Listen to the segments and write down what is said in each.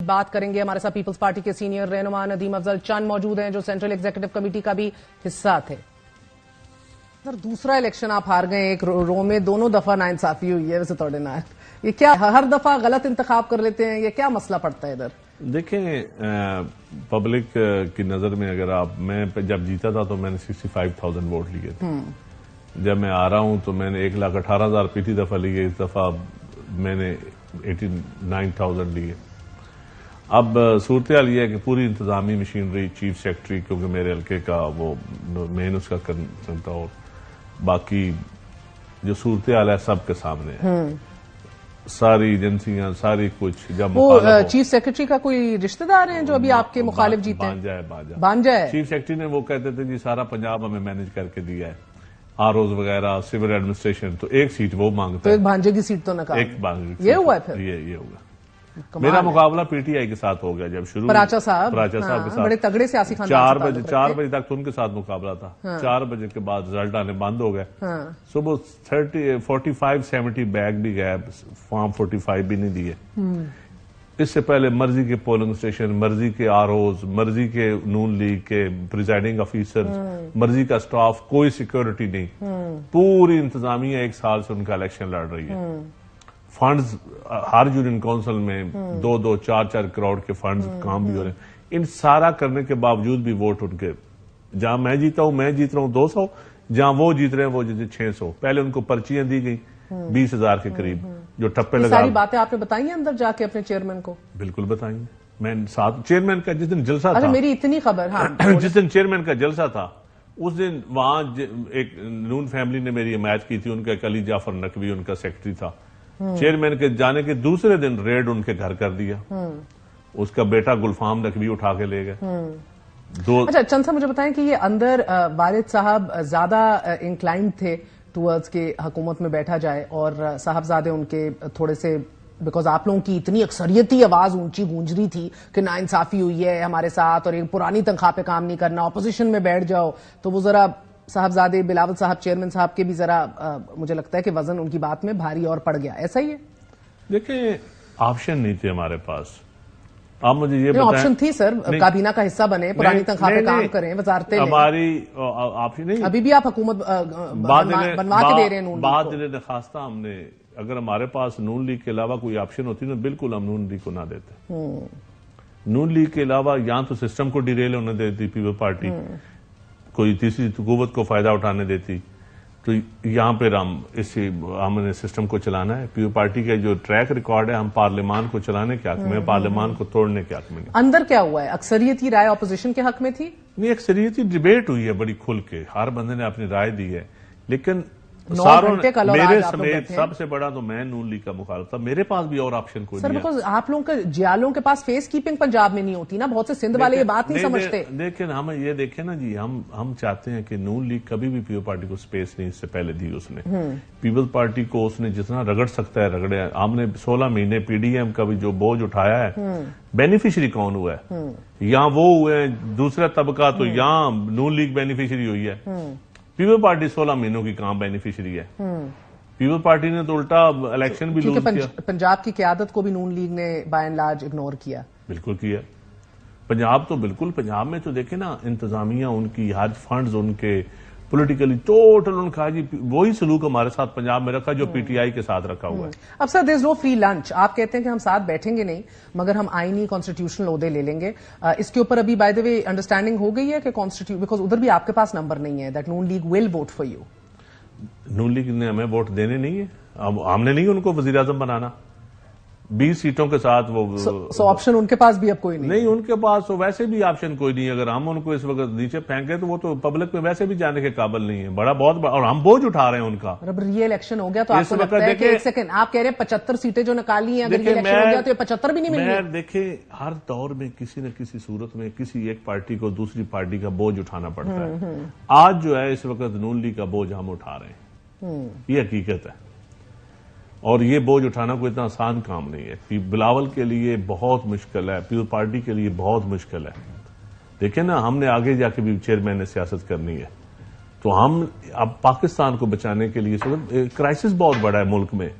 बात करेंगे। हमारे साथ पीपल्स पार्टी के सीनियर रहनुमा नदीम अफजल चंद मौजूद हैं, जो सेंट्रल एग्जीक्यूटिव कमेटी का भी हिस्सा थे। सर, दूसरा इलेक्शन आप हार गए, एक रो में दोनों दफा नाइंसाफी हुई है। वैसे थोड़े ना ये क्या हर दफा गलत इंतखाब कर लेते हैं, ये क्या मसला पड़ता है इधर? देखें, पब्लिक की नजर में अगर मैं जब जीता था तो मैंने 65,000 वोट लिए थे। जब मैं आ रहा हूं तो मैंने 1,18,000 पिछली दफा लिए, इस दफा मैंने 89,000 लिए। अब सूरत हाल ये है कि पूरी इंतजामी मशीनरी, चीफ सेक्रेटरी क्योंकि मेरे हल्के का वो मेन उसका कंसर्न था, और बाकी जो सूरत हाल है सबके सामने है। सारी एजेंसियां सारी कुछ। जब वो चीफ सेक्रेटरी का कोई रिश्तेदार हैं जो अभी आपके मुखालिफ जीते हैं? बांजा है। चीफ सेक्रेटरी ने वो कहते थे जी सारा पंजाब हमें मैनेज करके दिया है, आरओज वगैरह, सिविल एडमिनिस्ट्रेशन, तो एक सीट वो मांगता है। तो एक भांजे की सीट तो नकार, एक भांजे ये हुआ है फिर ये होगा। मेरा मुकाबला पीटीआई के साथ हो गया जब शुरू। पराचा साहब के साथ बड़े तगड़े सियासी खानदान 4 बजे तक तो उनके साथ मुकाबला था। 4 बजे के बाद रिजल्ट आने बंद हो गए। सुबह 45-70 बैग भी गए, फॉर्म 45 भी नहीं दिए। इससे पहले मर्जी के पोलिंग स्टेशन, मर्जी के आरओज, मर्जी के नून लीग के प्रिजाइडिंग ऑफिसर, मर्जी का स्टाफ, कोई सिक्योरिटी नहीं। पूरी इंतजामिया 1 साल से उनका इलेक्शन लड़ रही है। फंड्स हर यूनियन काउंसिल में 2-2, 4-4 करोड़ के फंड्स काम भी हो रहे हैं। इन सारा करने के बावजूद भी वोट उनके, जहां मैं जीता हूं, मैं जीत रहा हूं 200, जहां वो जीत रहे हैं वो जीते 600। पहले उनको पर्चियां दी गई 20,000 के करीब, जो टप्पे लगा। सारी बातें आपने बताई हैं अंदर जाके अपने चेयरमैन को? बिल्कुल बताई। मैं साथ चेयरमैन का जिस दिन जलसा था, मेरी इतनी खबर, हाँ जिस दिन चेयरमैन का जलसा था उस दिन वहां एक नून फैमिली ने मेरी हिमायत की थी। उनका अली जाफर नकवी उनका सेक्रेटरी था। चेयरमैन के जाने के दूसरे दिन रेड उनके घर कर दिया। उसका बेटा गुलफाम नकवी उठा के ले गए। अच्छा, चंद साहब मुझे बताएं कि ये अंदर वालिद साहब ज्यादा इंक्लाइंड थे टूवर्ड्स के हुकूमत में बैठा जाए, और साहबजादे उनके थोड़े से, बिकॉज आप लोगों की इतनी अक्सरियती आवाज ऊंची गूंज रही थी कि नाइंसाफी हुई है हमारे साथ और एक पुरानी तनख्वाह पे काम नहीं करना, ऑपोजिशन में बैठ जाओ, तो वो जरा साहबजादे बिलावल साहब, चेयरमैन साहब के भी जरा मुझे लगता है कि वजन उनकी बात में भारी और पड़ गया। ऐसा ही है? देखिए, ऑप्शन नहीं थे हमारे पास। आप मुझे ये बताएं। ऑप्शन थी सर, काबीना का हिस्सा बने, पुरानी तनख्वाह पे काम करें, वजारतें हमारी ऑप्शन नहीं। अभी भी आप हुकूमत बनवा के दे रहे हैं बात दरखास्त हमने, अगर हमारे पास नून लीग के अलावा कोई ऑप्शन होती ना, बिल्कुल हम नून लीग को ना देते। नून लीग के अलावा यहां तो सिस्टम को डिरेल होने देती पीपल पार्टी, कोई तीसरी हुकूमत को फायदा उठाने देती, तो यहां पर हमने सिस्टम को चलाना है। पीपल पार्टी का जो ट्रैक रिकॉर्ड है, हम पार्लियामान को चलाने के हक में, पार्लियामान को तोड़ने के हक में नहीं। अंदर क्या हुआ है? अक्सरियती राय अपोजिशन के हक में थी? नहीं, अक्सरियती डिबेट हुई है बड़ी खुल के, हर बंदे ने अपनी राय दी है, लेकिन मेरे समेत सबसे बड़ा तो मैं नून लीग का मुखालिफ था। मेरे पास भी और ऑप्शन कोई नहीं। बिकॉज आप लोगों के जियालों के पास फेस कीपिंग पंजाब में नहीं होती ना, बहुत से सिंध वाले ये बात नहीं समझते। लेकिन हम ये देखें ना जी, हम चाहते हैं कि नून लीग कभी भी पीपल पार्टी को स्पेस नहीं इससे पहले दी उसने। पीपल पार्टी को उसने जितना रगड़ सकता है रगड़े। हमने 16 महीने पीडीएम का भी जो बोझ उठाया है, बेनिफिशियरी कौन हुआ है? यहाँ वो हुए हैं दूसरा तबका, तो यहाँ नून लीग बेनिफिशियरी हुई है। पीपल पार्टी 16 महीनों की काम बेनिफिशियरी है। पीपल पार्टी ने तो उल्टा इलेक्शन भी लूज किया। पंजाब की क्यादत को भी नून लीग ने बाय एंड लार्ज इग्नोर किया। बिल्कुल किया। पंजाब तो बिल्कुल, पंजाब में तो देखे ना, इंतजामिया उनकी, हज फंड्स उनके, पॉलिटिकली टोटल उनका जी वही सलूक हमारे साथ पंजाब में रखा जो पीटीआई के साथ रखा हुआ है। अब sir, there is no free lunch. आप कहते हैं कि हम साथ बैठेंगे नहीं, मगर हम आईनी कॉन्स्टिट्यूशनल ओहदे ले लेंगे। इसके ऊपर अभी बाय द वे अंडरस्टैंडिंग हो गई है कि कॉन्स्टिट्यूशन, बिकॉज उधर भी आपके पास नंबर नहीं है, that Noon league will vote for you. Noon league ने हमें वोट देने नहीं है, हमने नहीं उनको वजीर आजम बनाना। 20 सीटों के साथ वो ऑप्शन उनके पास भी अब कोई नहीं उनके पास तो वैसे भी ऑप्शन कोई नहीं। अगर हम उनको इस वक्त नीचे फेंके तो वो तो पब्लिक में वैसे भी जाने के काबिल नहीं है। बहुत बड़ा, और हम बोझ उठा रहे हैं उनका। अब री इलेक्शन हो गया तो आपको लगता है कि, एक सेकंड, आप कह रहे हैं 75 सीटें जो निकाली हैं, अगर ये इलेक्शन हो गया तो ये 75 भी नहीं मिलेंगी। देखिए, हर दौर में किसी न किसी सूरत में किसी एक पार्टी को दूसरी पार्टी का बोझ उठाना पड़ता है। आज जो है इस वक्त नून लीग का बोझ हम उठा रहे हैं, ये हकीकत है। और ये बोझ उठाना कोई इतना आसान काम नहीं है। बिलावल के लिए बहुत मुश्किल है, पीपल पार्टी के लिए बहुत मुश्किल है। देखिए ना, हमने आगे जाके भी चेयरमैन ने सियासत करनी है, तो हम अब पाकिस्तान को बचाने के लिए क्राइसिस बहुत बड़ा है मुल्क में।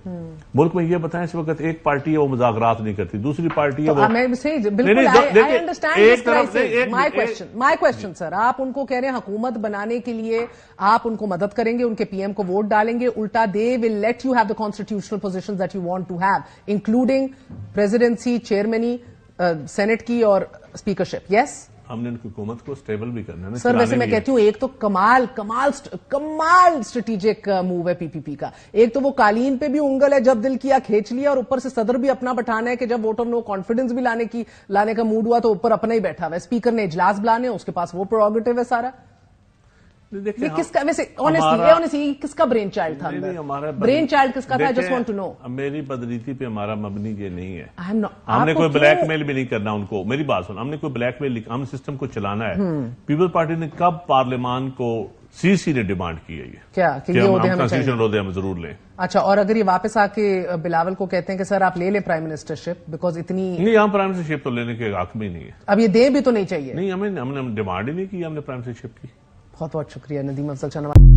मुल्क में ये बताएं इस वक्त एक पार्टी है वो मुजाकरात नहीं करती, दूसरी पार्टी है वो माय क्वेश्चन सर, आप उनको कह रहे हैं हुकूमत बनाने के लिए आप उनको मदद करेंगे, उनके पीएम को वोट डालेंगे, उल्टा they will let you have the constitutional positions that you want to have, including presidency, चेयरमैनी, सेनेट की और स्पीकरशिप। यस, हमने उनकी हुकूमत को स्टेबल भी करना है सर। वैसे मैं कहती हूँ एक तो कमाल स्ट्रेटेजिक मूव है पीपीपी का। एक तो वो कालीन पे भी उंगल है, जब दिल किया खींच लिया, और ऊपर से सदर भी अपना बैठाना है कि जब वोट ऑफ नो कॉन्फिडेंस भी लाने का मूड हुआ तो ऊपर अपना ही बैठा हुआ है। स्पीकर ने इजलास बुलाने, उसके पास वो प्रोरोगेटिव है सारा। ये किसका, वैसे ऑनेस्टली किसका ब्रेन चाइल्ड था? ब्रेन चाइल्ड किसका था? I just want to know. मेरी बदनीति पे हमारा मबनी ये नहीं है। हमने कोई ब्लैकमेल भी नहीं करना उनको। मेरी बात सुन, हमने कोई ब्लैकमेल, हम सिस्टम को चलाना है। पीपल्स पार्टी ने कब पार्लियामान को सीसी ने डिमांड की है ये क्या कि ये कॉन्स्टिट्यूशनल ओहदे हम जरूर लें। अच्छा, और अगर ये वापस आके बिलावल को कहते हैं कि सर आप ले लें प्राइम मिनिस्टरशिप, बिकॉज इतनी नहीं, हम प्राइम मिनिस्टरशिप तो लेने के हक में नहीं है। अब ये दे भी तो नहीं चाहिए। नहीं, हमने डिमांड ही नहीं की, हमने प्राइम मिनिस्टरशिप की। बहुत बहुत शुक्रिया नदीम अफजल शाहनवाज।